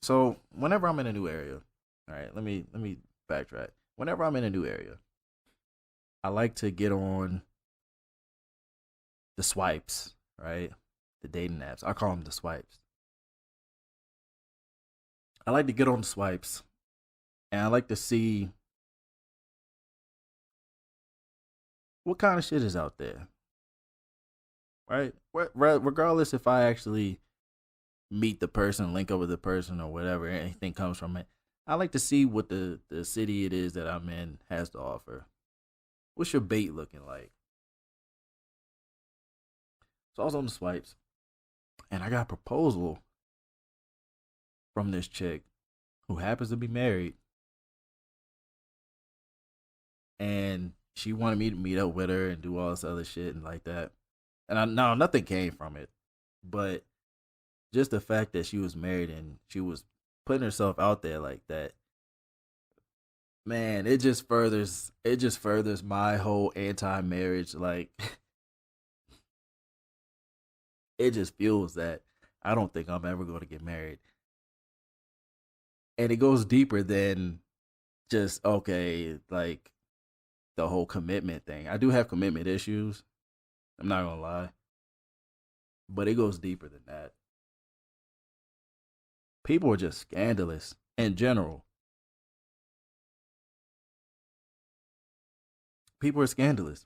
So whenever I'm in a new area, all right, let me backtrack. Whenever I'm in a new area, I like to get on the swipes, right? The dating apps. I call them the swipes. I like to get on the swipes and I like to see what kind of shit is out there, right? Regardless if I actually meet the person, link up with the person, or whatever, anything comes from it. I like to see what the city it is that I'm in has to offer. What's your bait looking like? So I was on the swipes, and I got a proposal from this chick who happens to be married, and she wanted me to meet up with her and do all this other shit and like that. And I no nothing came from it, but just the fact that she was married and she was putting herself out there like that, man, it just furthers my whole anti-marriage. Like it just fuels that I don't think I'm ever going to get married, and it goes deeper than just okay, like the whole commitment thing. I do have commitment issues. I'm not gonna lie, but it goes deeper than that. People are just scandalous in general. People are scandalous.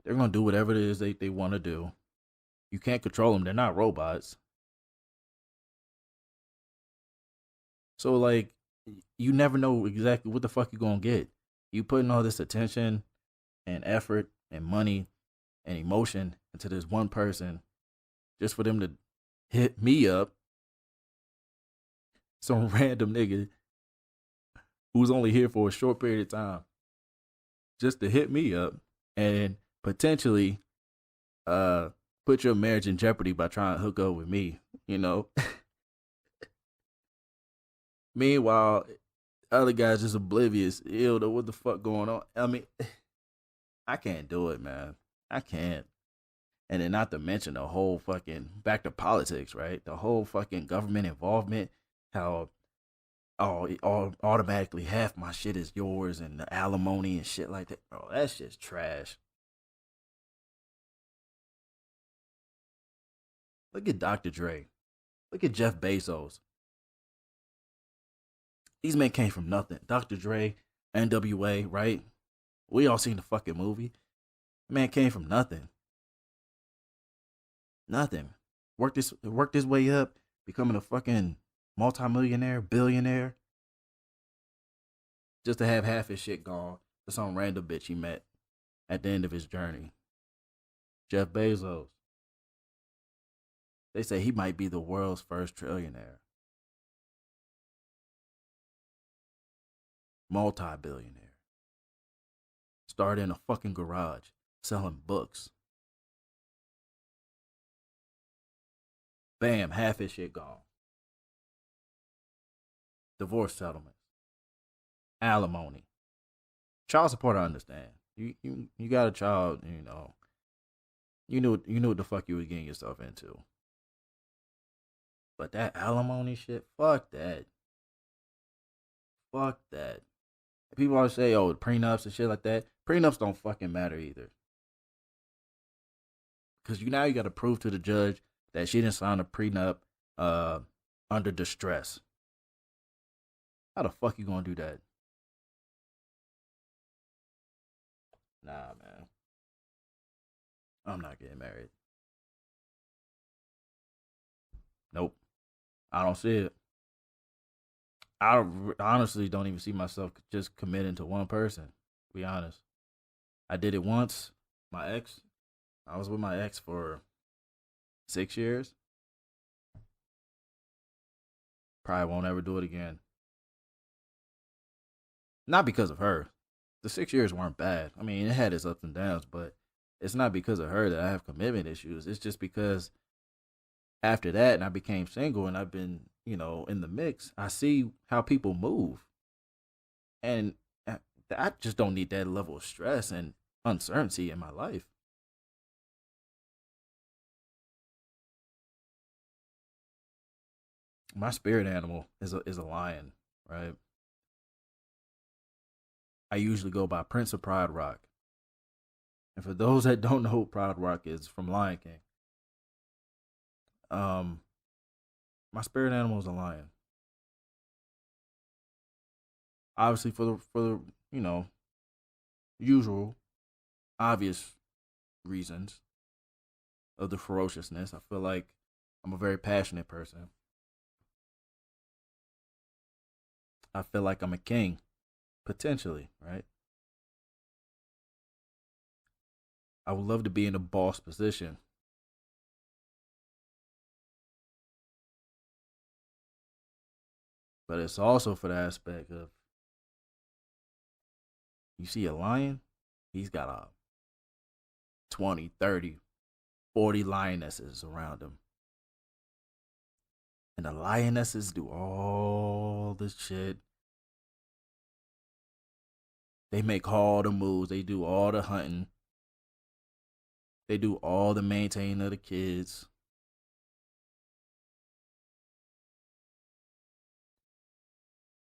They're gonna do whatever it is they want to do. You can't control them. They're not robots. So like, you never know exactly what the fuck you gonna get. You putting all this attention and effort and money and emotion into this one person just for them to hit me up, some random nigga who's only here for a short period of time, just to hit me up and potentially uh put your marriage in jeopardy by trying to hook up with me, you know? Meanwhile, other guys just oblivious. You don't know what the fuck going on. I mean, I can't do it, man. I can't. And then not to mention the whole fucking back to politics, right? The whole fucking government involvement, how all automatically half my shit is yours and the alimony and shit like that. Bro, that shit's trash. Look at Dr. Dre. Look at Jeff Bezos. These men came from nothing. Dr. Dre, NWA, right? We all seen the fucking movie. Man came from nothing. Nothing. Worked his way up, becoming a fucking multimillionaire, billionaire, just to have half his shit gone to some random bitch he met at the end of his journey. Jeff Bezos. They say he might be the world's first trillionaire, multi-billionaire. Started in a fucking garage selling books. Bam, half his shit gone. Divorce settlements, alimony, child support. I understand. You got a child. You knew what the fuck you were getting yourself into. But that alimony shit, fuck that. Fuck that. People always say, oh, prenups and shit like that. Prenups don't fucking matter either. Because now you got to prove to the judge that she didn't sign a prenup uh, under distress. How the fuck you gonna do that? Nah, man. I'm not getting married. Nope. I don't see it. Honestly don't even see myself just committing to one person. To be honest, I did it once. My ex, I was with my ex for 6 years. Probably won't ever do it again. Not because of her. The 6 years weren't bad. I mean, it had its ups and downs, but it's not because of her that I have commitment issues. It's just because after that, and I became single, and I've been, in the mix. I see how people move, and I just don't need that level of stress and uncertainty in my life. My spirit animal is a lion, right? I usually go by Prince of Pride Rock. And for those that don't know who Pride Rock is from Lion King, um, my spirit animal is a lion. Obviously, for the you know usual obvious reasons of the ferociousness. I feel like I'm a very passionate person. I feel like I'm a king, potentially, right? I would love to be in a boss position, but it's also for the aspect of you see a lion, he's got a 20, 30, 40 lionesses around him. And the lionesses do all the shit. They make all the moves. They do all the hunting. They do all the maintaining of the kids.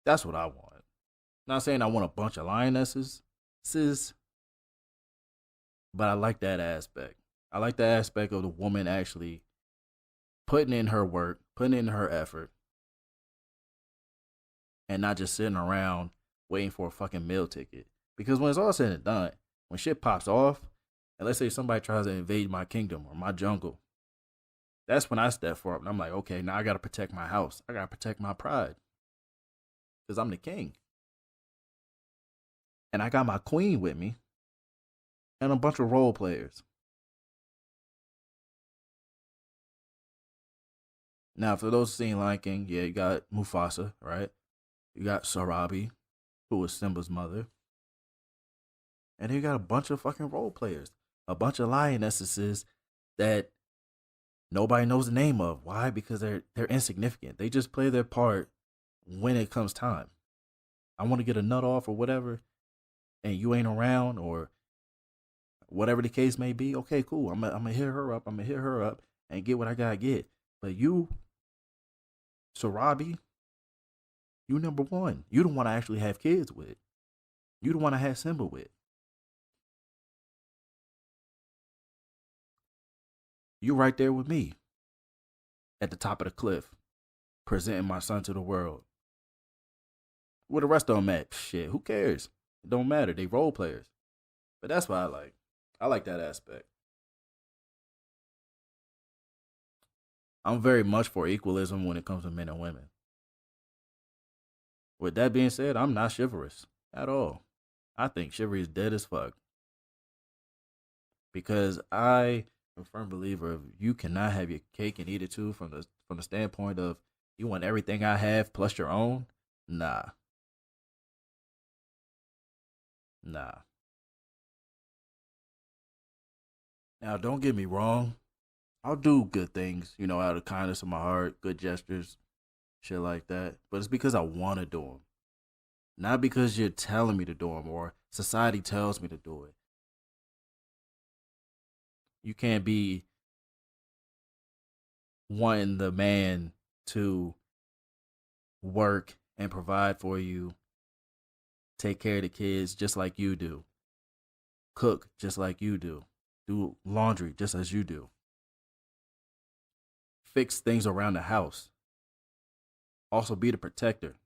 That's what I want. Not saying I want a bunch of lionesses, sis, but I like that aspect. I like the aspect of the woman actually putting in her work, putting in her effort, and not just sitting around waiting for a fucking meal ticket. Because when it's all said and done, when shit pops off, and let's say somebody tries to invade my kingdom or my jungle, that's when I step forward and I'm like, okay, now I gotta protect my house. I gotta protect my pride. Because I'm the king. And I got my queen with me and a bunch of role players. Now, for those who seen Lion King, yeah, you got Mufasa, right? You got Sarabi, who was Simba's mother. And then you got a bunch of fucking role players. A bunch of lionesses that nobody knows the name of. Why? Because they're insignificant. They just play their part when it comes time. I want to get a nut off or whatever, and you ain't around or whatever the case may be. Okay, cool. I'm gonna hit her up. I'm gonna hit her up and get what I gotta get. But you, Sarabi, you number one. You the one I actually have kids with. You the one I had Simba with. You right there with me at the top of the cliff, presenting my son to the world. Where the rest of them at? Shit, who cares? It don't matter. They role players. But that's what I like. I like that aspect. I'm very much for equalism when it comes to men and women. With that being said, I'm not chivalrous at all. I think chivalry is dead as fuck. Because I am a firm believer of you cannot have your cake and eat it too from the standpoint of you want everything I have plus your own. Nah, nah. Now don't get me wrong. I'll do good things, out of the kindness of my heart, good gestures, shit like that. But it's because I want to do them, not because you're telling me to do them or society tells me to do it. You can't be wanting the man to work and provide for you, take care of the kids just like you do, cook just like you do laundry just as you do, fix things around the house, also be the protector.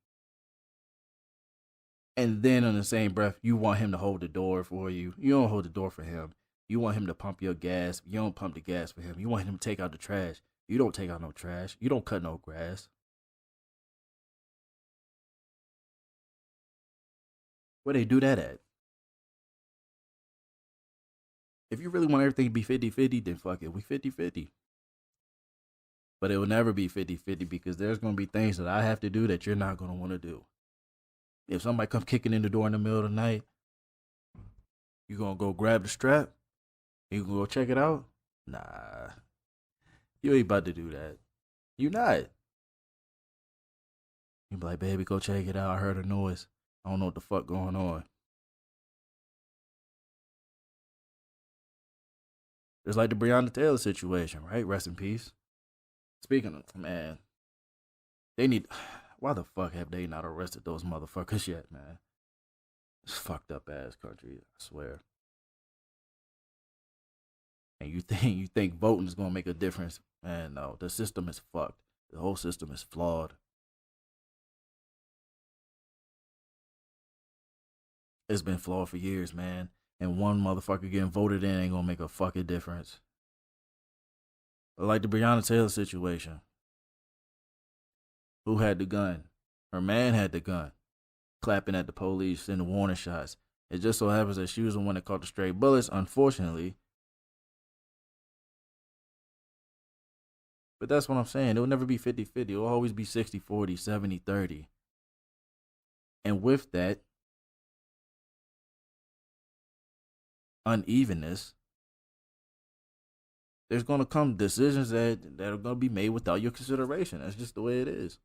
And then in the same breath, you want him to hold the door for you. You don't hold the door for him. You want him to pump your gas. You don't pump the gas for him. You want him to take out the trash. You don't take out no trash. You don't cut no grass. Where they do that at? If you really want everything to be 50-50, then fuck it. We 50-50. But it will never be 50-50 because there's going to be things that I have to do that you're not going to want to do. If somebody comes kicking in the door in the middle of the night, you going to go grab the strap? You going to go check it out? Nah. You ain't about to do that. You not. You be like, baby, go check it out. I heard a noise. I don't know what the fuck going on. It's like the Breonna Taylor situation, right? Rest in peace. Speaking of, man, They need. Why the fuck have they not arrested those motherfuckers yet, man? It's fucked up ass country, I swear. And you think voting is gonna make a difference? Man, no. The system is fucked. The whole system is flawed. It's been flawed for years, man. And one motherfucker getting voted in ain't gonna make a fucking difference. But like the Breonna Taylor situation. Who had the gun? Her man had the gun, clapping at the police, sending warning shots. It just so happens that she was the one that caught the stray bullets, unfortunately. But that's what I'm saying. It'll never be 50-50. It'll always be 60-40, 70-30. And with that unevenness, there's going to come decisions that are going to be made without your consideration. That's just the way it is.